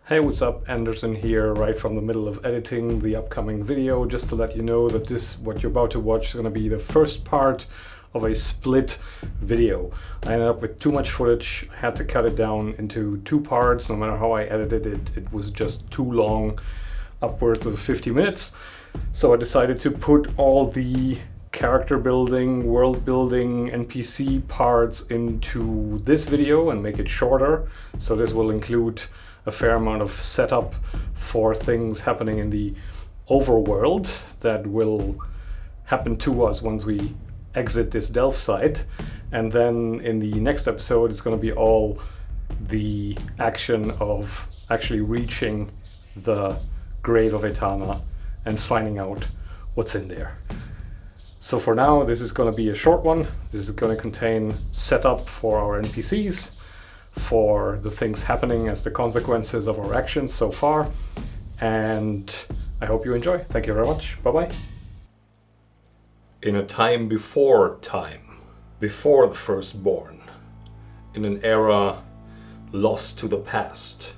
Hey, what's up? Anderson here, right from the middle of editing the upcoming video, just to let you know that what you're about to watch is going to be the first part of a split video. I ended up with too much footage. I had to cut it down into two parts. No matter how I edited it, it was just too long, upwards of 50 minutes. So I decided to put all the character building, world building, NPC parts into this video and make it shorter. So this will include a fair amount of setup for things happening in the overworld that will happen to us once we exit this Delph site. And then in the next episode, it's going to be all the action of actually reaching the grave of Etana and finding out what's in there. So for now, this is going to be a short one. This is going to contain setup for our NPCs, for the things happening as the consequences of our actions so far, and I hope you enjoy. Thank you very much. Bye-bye. In a time, before the firstborn, in an era lost to the past,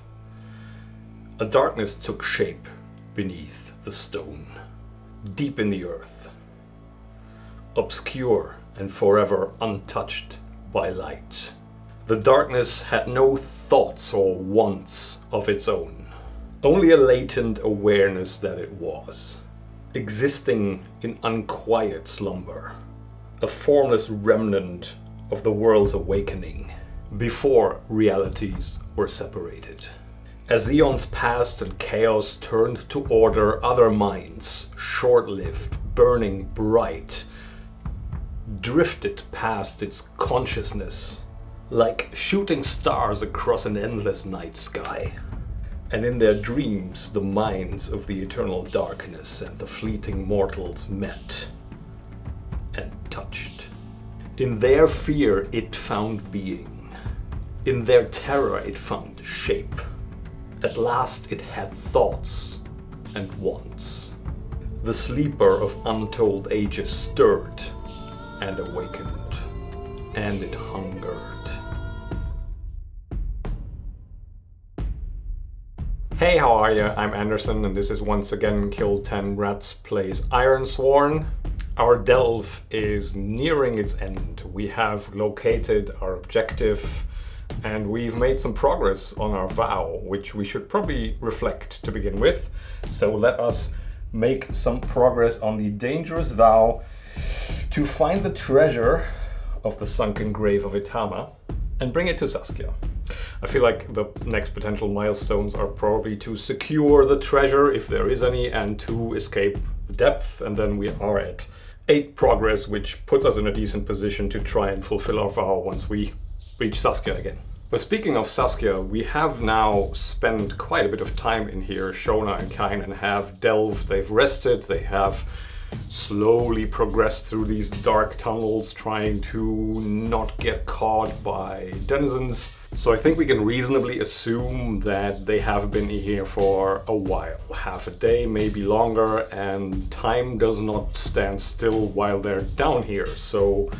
a darkness took shape beneath the stone, deep in the earth, obscure and forever untouched by light. The darkness had no thoughts or wants of its own, only a latent awareness that it was, existing in unquiet slumber, a formless remnant of the world's awakening, before realities were separated. As eons passed and chaos turned to order, other minds, short-lived, burning bright, drifted past its consciousness, like shooting stars across an endless night sky. And in their dreams, the minds of the eternal darkness and the fleeting mortals met and touched. In their fear, it found being. In their terror, it found shape. At last, it had thoughts and wants. The sleeper of untold ages stirred and awakened, and it hungered. Hey, how are you? I'm Anderson, and this is once again Kill 10 Rats plays Ironsworn. Our delve is nearing its end. We have located our objective, and we've made some progress on our vow, which we should probably reflect to begin with. So let us make some progress on the dangerous vow to find the treasure of the sunken grave of Etana and bring it to Saskia. I feel like the next potential milestones are probably to secure the treasure, if there is any, and to escape the depth, and then we are at 8 progress, which puts us in a decent position to try and fulfill our vow once we reach Saskia again. But speaking of Saskia, we have now spent quite a bit of time in here. Shona and Kynan have delved, they've rested, they have slowly progressed through these dark tunnels, trying to not get caught by denizens. So I think we can reasonably assume that they have been here for a while, half a day, maybe longer, and time does not stand still while they're down here. So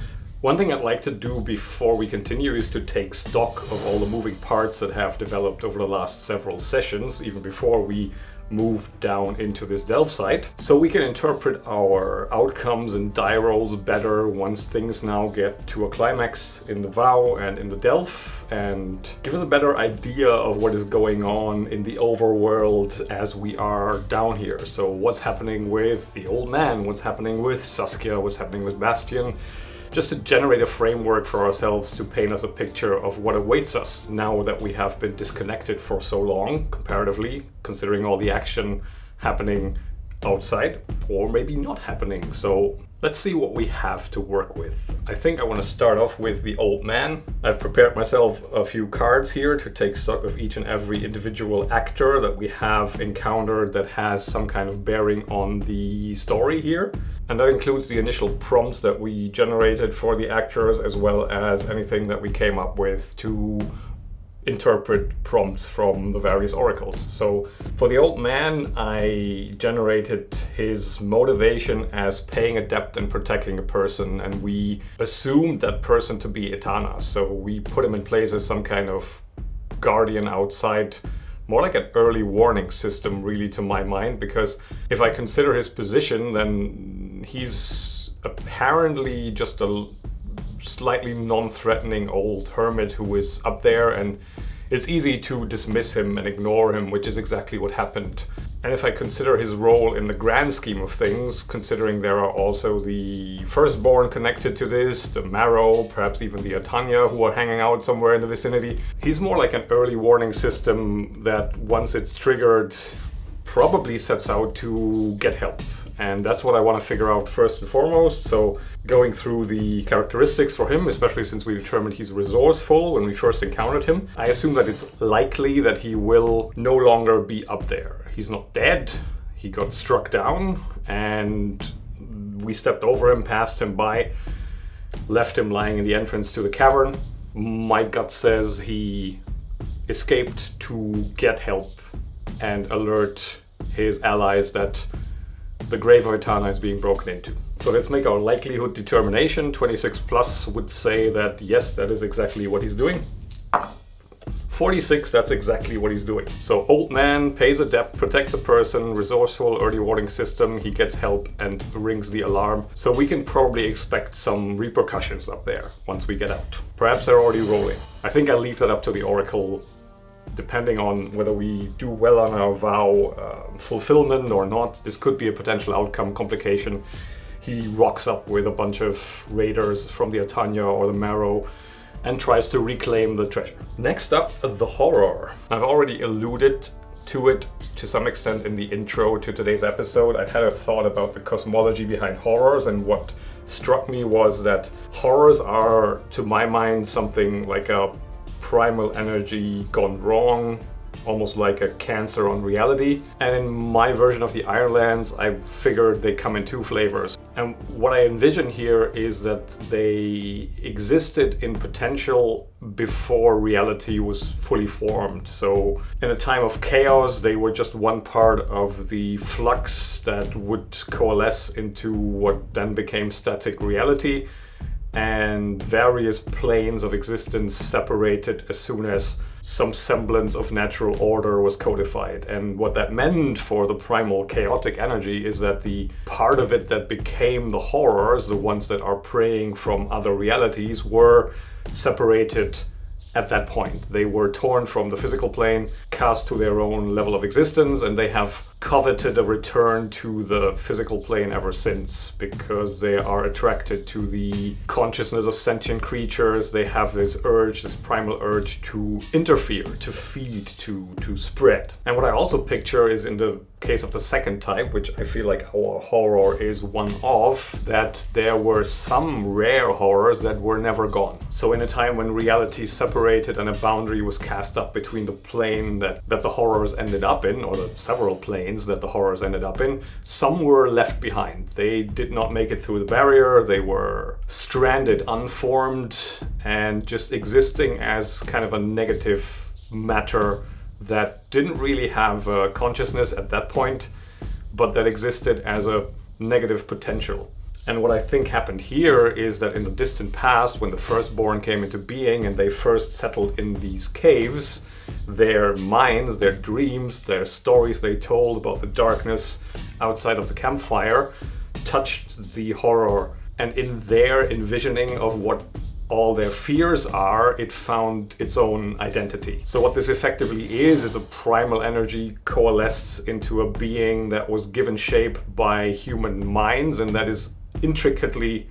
one thing I'd like to do before we continue is to take stock of all the moving parts that have developed over the last several sessions, even before we move down into this delve site, so we can interpret our outcomes and die rolls better once things now get to a climax in the vow and in the delve, and give us a better idea of what is going on in the overworld as we are down here. So what's happening with the old man, what's happening with Saskia, what's happening with Bastian, just to generate a framework for ourselves to paint us a picture of what awaits us now that we have been disconnected for so long, comparatively, considering all the action happening outside, or maybe not happening. So let's see what we have to work with. I think I want to start off with the old man. I've prepared myself a few cards here to take stock of each and every individual actor that we have encountered that has some kind of bearing on the story here. And that includes the initial prompts that we generated for the actors, as well as anything that we came up with to interpret prompts from the various oracles. So for the old man, I generated his motivation as paying a debt and protecting a person, and we assumed that person to be Etana. So we put him in place as some kind of guardian outside, more like an early warning system really to my mind, because if I consider his position, then he's apparently just a slightly non-threatening old hermit who is up there, and it's easy to dismiss him and ignore him, which is exactly what happened. And if I consider his role in the grand scheme of things, considering there are also the Firstborn connected to this, the Marrow, perhaps even the Atanya who are hanging out somewhere in the vicinity, he's more like an early warning system that once it's triggered, probably sets out to get help. And that's what I want to figure out first and foremost. So going through the characteristics for him, especially since we determined he's resourceful when we first encountered him, I assume that it's likely that he will no longer be up there. He's not dead, he got struck down, and we stepped over him, passed him by, left him lying in the entrance to the cavern. My gut says he escaped to get help and alert his allies that the Grave of Etana is being broken into. So let's make our likelihood determination. 26 plus would say that yes, that is exactly what he's doing. 46, that's exactly what he's doing. So old man, pays a debt, protects a person, resourceful, early warning system, he gets help and rings the alarm. So we can probably expect some repercussions up there once we get out. Perhaps they're already rolling. I think I'll leave that up to the Oracle, depending on whether we do well on our vow fulfillment or not. This could be a potential outcome complication. He rocks up with a bunch of raiders from the Atanya or the Marrow and tries to reclaim the treasure. Next up, the horror. I've already alluded to it to some extent in the intro to today's episode. I had a thought about the cosmology behind horrors, and what struck me was that horrors are, to my mind, something like a primal energy gone wrong, almost like a cancer on reality. And in my version of the Ironlands, I figured they come in two flavors. And what I envision here is that they existed in potential before reality was fully formed. So in a time of chaos, they were just one part of the flux that would coalesce into what then became static reality, and various planes of existence separated as soon as some semblance of natural order was codified. And what that meant for the primal chaotic energy is that the part of it that became the horrors, the ones that are preying from other realities, were separated at that point. They were torn from the physical plane, cast to their own level of existence, and they have coveted a return to the physical plane ever since, because they are attracted to the consciousness of sentient creatures. They have this urge, this primal urge to interfere, to feed, to spread. And what I also picture is, in the case of the second type, which I feel like our horror is one of, that there were some rare horrors that were never gone. So in a time when reality separated and a boundary was cast up between the plane that the horrors ended up in, or the several planes that the horrors ended up in, some were left behind. They did not make it through the barrier. They were stranded, unformed, and just existing as kind of a negative matter that didn't really have a consciousness at that point, but that existed as a negative potential. And what I think happened here is that in the distant past, when the Firstborn came into being and they first settled in these caves, their minds, their dreams, their stories they told about the darkness outside of the campfire touched the horror. And in their envisioning of what all their fears are, it found its own identity. So what this effectively is a primal energy coalesced into a being that was given shape by human minds, and that is intricately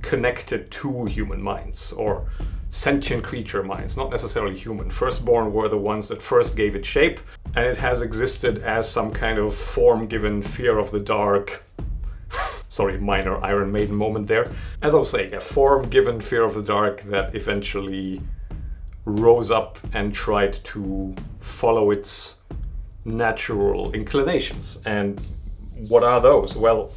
connected to human minds, or sentient creature minds, not necessarily human. Firstborn were the ones that first gave it shape, and it has existed as some kind of form-given fear of the dark. Sorry, minor Iron Maiden moment there. As I was saying, a form-given fear of the dark that eventually rose up and tried to follow its natural inclinations. And what are those? Well,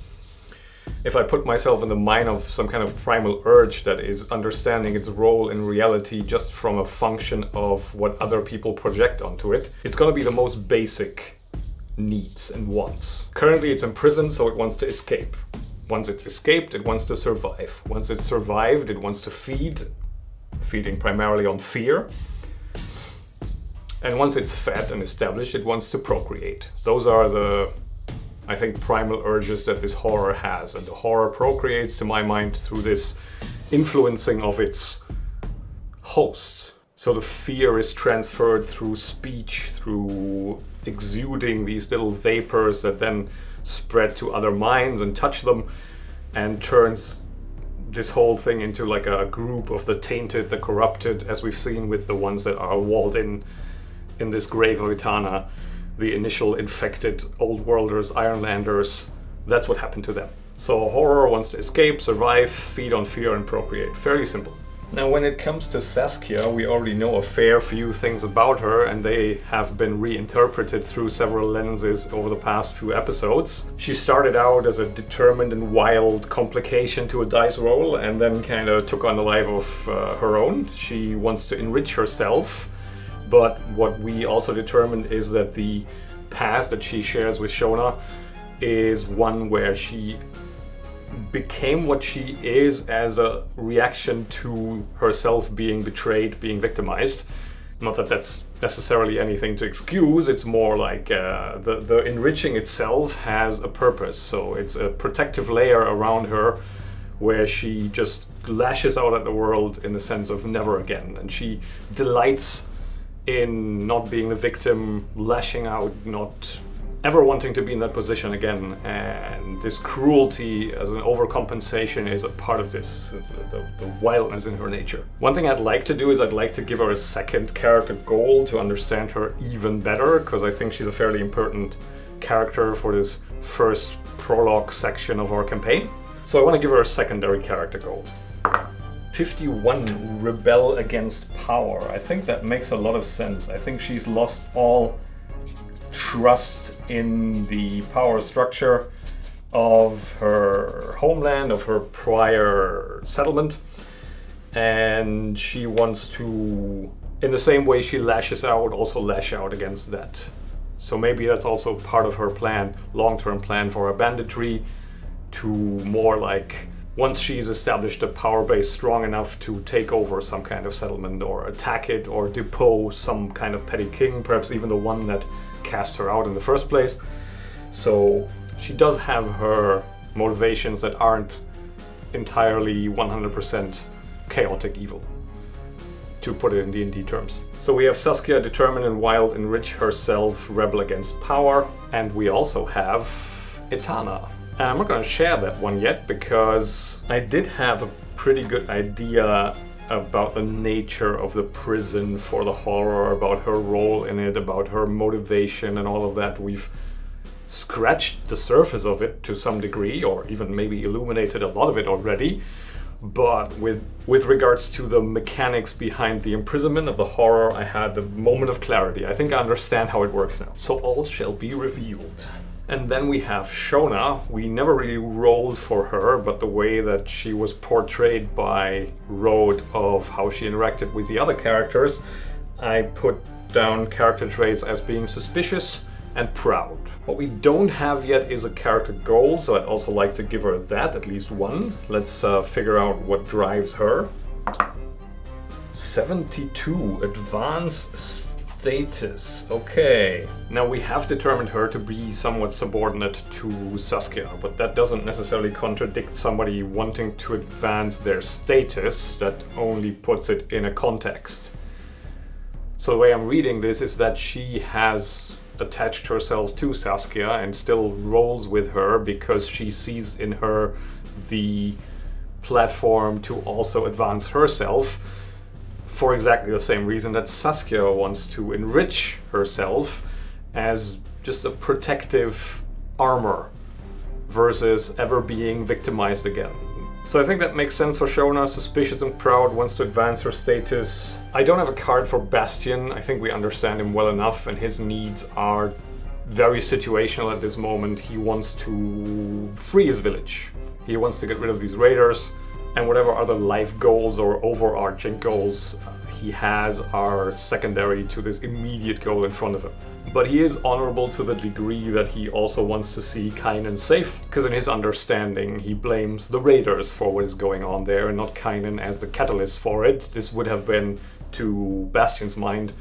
if I put myself in the mind of some kind of primal urge that is understanding its role in reality just from a function of what other people project onto it, it's going to be the most basic needs and wants. Currently it's imprisoned, so it wants to escape. Once it's escaped, it wants to survive. Once it's survived, it wants to feed, feeding primarily on fear. And once it's fed and established, it wants to procreate. Those are the, I think, primal urges that this horror has. And the horror procreates, to my mind, through this influencing of its host. So the fear is transferred through speech, through exuding these little vapors that then spread to other minds and touch them, and turns this whole thing into like a group of the tainted, the corrupted, as we've seen with the ones that are walled in this grave of Etana, the initial infected Old Worlders, Ironlanders. That's what happened to them. So horror wants to escape, survive, feed on fear, and procreate. Fairly simple. Now, when it comes to Saskia, we already know a fair few things about her, and they have been reinterpreted through several lenses over the past few episodes. She started out as a determined and wild complication to a dice roll, and then kind of took on a life of her own. She wants to enrich herself, but what we also determined is that the past that she shares with Shona is one where she became what she is as a reaction to herself being betrayed, being victimized. Not that that's necessarily anything to excuse, it's more like the enriching itself has a purpose. So it's a protective layer around her where she just lashes out at the world in the sense of never again. And she delights in not being the victim, lashing out, not ever wanting to be in that position again, and this cruelty as an overcompensation is a part of this, the wildness in her nature. One thing I'd like to do is I'd like to give her a second character goal to understand her even better, because I think she's a fairly important character for this first prologue section of our campaign. So I want to give her a secondary character goal. 51, rebel against power. I think that makes a lot of sense. I think she's lost all trust in the power structure of her homeland, of her prior settlement, and she wants to, in the same way she lashes out, also lash out against that. So maybe that's also part of her plan, long-term plan for her banditry, to more like, once she's established a power base strong enough to take over some kind of settlement or attack it or depose some kind of petty king, perhaps even the one that cast her out in the first place. So she does have her motivations that aren't entirely 100% chaotic evil, to put it in D&D terms. So we have Saskia, determined and wild, enrich herself, rebel against power, and we also have Etana. I'm not going to share that one yet because I did have a pretty good idea about the nature of the prison for the horror, about her role in it, about her motivation and all of that. We've scratched the surface of it to some degree, or even maybe illuminated a lot of it already. But with regards to the mechanics behind the imprisonment of the horror, I had a moment of clarity. I think I understand how it works now. So all shall be revealed. And then we have Shona. We never really rolled for her, but the way that she was portrayed by Rode of how she interacted with the other characters, I put down character traits as being suspicious and proud. What we don't have yet is a character goal, so I'd also like to give her that, at least one. Let's figure out what drives her. 72, advanced status. Okay. Now we have determined her to be somewhat subordinate to Saskia, but that doesn't necessarily contradict somebody wanting to advance their status. That only puts it in a context. So the way I'm reading this is that she has attached herself to Saskia and still rolls with her because she sees in her the platform to also advance herself, for exactly the same reason that Saskia wants to enrich herself as just a protective armor versus ever being victimized again. So I think that makes sense for Shona. Suspicious and proud, wants to advance her status. I don't have a card for Bastion. I think we understand him well enough, and his needs are very situational at this moment. He wants to free his village. He wants to get rid of these raiders, and whatever other life goals or overarching goals he has are secondary to this immediate goal in front of him. But he is honorable to the degree that he also wants to see Kynan safe, because in his understanding he blames the raiders for what is going on there and not Kynan as the catalyst for it. This would have been, to Bastion's mind,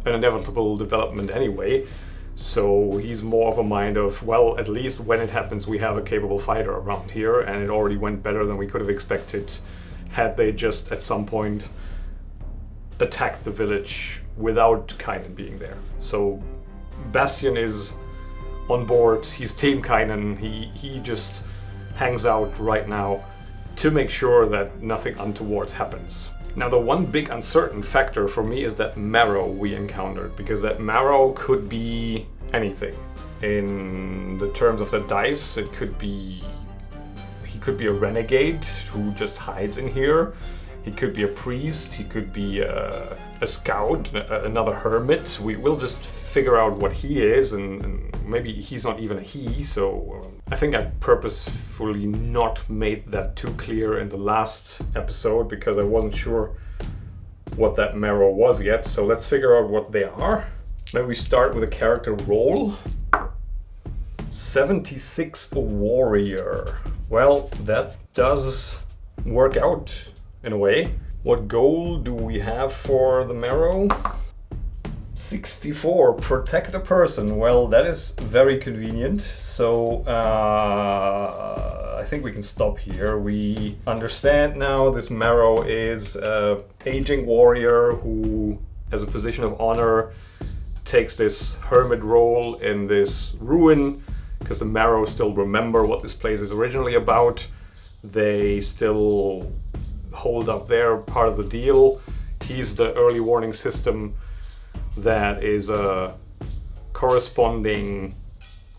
an inevitable development anyway. So he's more of a mind of, well, at least when it happens, we have a capable fighter around here, and it already went better than we could have expected had they just at some point attacked the village without Kynan being there. So Bastion is on board, he's Team Kynan, he just hangs out right now to make sure that nothing untoward happens. Now the one big uncertain factor for me is that marrow we encountered, because that marrow could be anything. In the terms of the dice, he could be a renegade who just hides in here. He could be a priest, he could be a scout, another hermit. We'll just figure out what he is, and maybe he's not even a he, so I think I purposefully not made that too clear in the last episode because I wasn't sure what that marrow was yet, so let's figure out what they are. Then we start with a character roll. 76 warrior. Well, that does work out in a way. What goal do we have for the marrow? 64, protect a person. Well, that is very convenient. So I think we can stop here. We understand now this marrow is an aging warrior who, as a position of honor, takes this hermit role in this ruin, because the marrow still remember what this place is originally about. They still hold up their part of the deal. He's the early warning system that is a corresponding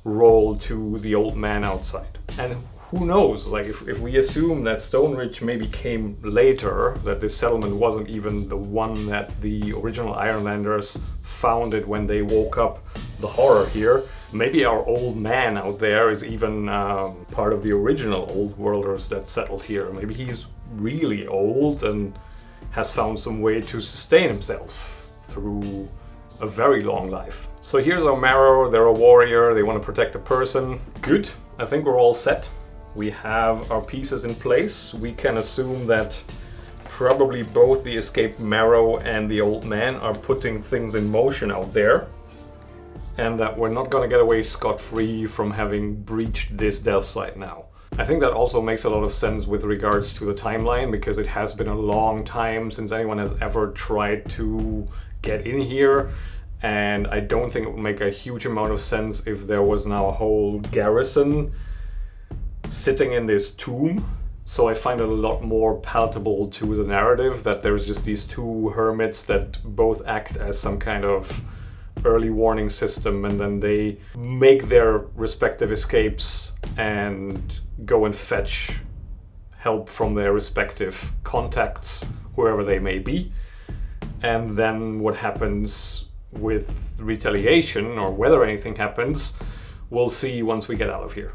role to the old man outside. And who knows, like if we assume that Stone Ridge maybe came later, that this settlement wasn't even the one that the original Ironlanders founded when they woke up the horror here, maybe our old man out there is even part of the original Old Worlders that settled here. Maybe he's really old and has found some way to sustain himself through a very long life. So here's our marrow, they're a warrior, they want to protect a person. Good, I think we're all set. We have our pieces in place. We can assume that probably both the escaped marrow and the old man are putting things in motion out there, and that we're not going to get away scot-free from having breached this delve site now. I think that also makes a lot of sense with regards to the timeline, because it has been a long time since anyone has ever tried to get in here, and I don't think it would make a huge amount of sense if there was now a whole garrison sitting in this tomb. So I find it a lot more palatable to the narrative that there's just these two hermits that both act as some kind of early warning system, and then they make their respective escapes and go and fetch help from their respective contacts, whoever they may be. And then what happens with retaliation, or whether anything happens, we'll see once we get out of here.